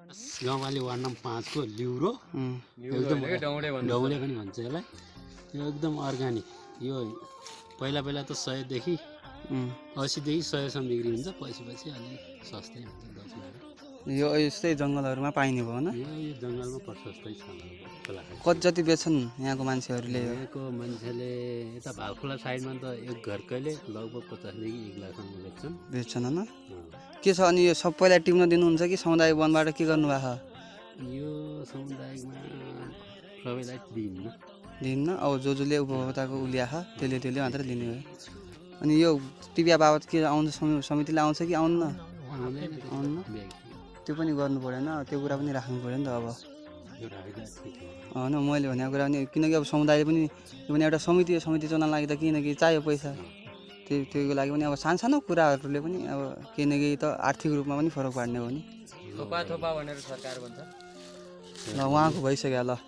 गाउँपालिका ward number 5 को लिउरो एकदम डौले पनि भन्छ यसलाई। यो एकदम अर्गानिक। यो पहिला त 100 देखि 80 देखि 100 सम्म बिक्री हुन्छ, पछि अलि सस्तै हुन्छ 10 रुपैयाँ। यो यस्तै जङ्गलहरूमा पाइने भयो न। यो जङ्गलमा प्रशस्तै छ खोला। कति जति बेच्छन् यहाँको मान्छेहरूले? यहाँको मान्छेले यता भालखोला साइडमा त एक घरकैले लगभग 50 देखि 1 लाखसम्म बेच्छन् होइन। के छ अनि यो सबैलाई टिप्न दिनुहुन्छ कि सामुदायिक वनबाट के गर्नुभएको? यो सामुदायिकमा सबैलाई दिन्न। अब जसले उपभोक्ताको उलिया त्यसले मात्रै लिने भयो। अनि यो टिपिया बाबत के आउँछ? समितिले आउँछ कि आउन्न? त्यो पनि गर्नु परेन, त्यो कुरा पनि राख्नु पऱ्यो नि त। अब होइन मैले भनेको कुरा पनि, किनकि अब समुदायले पनि यो पनि एउटा समिति चलाउन लागि त केही न केही चाहियो पैसा। त्योको लागि पनि अब सानो कुराहरूले पनि अब केही न केही त आर्थिक रूपमा पनि फरक पार्ने हो नि। थोपा भनेर सरकार भन्छ। ल उहाँको भइसक्यो ल।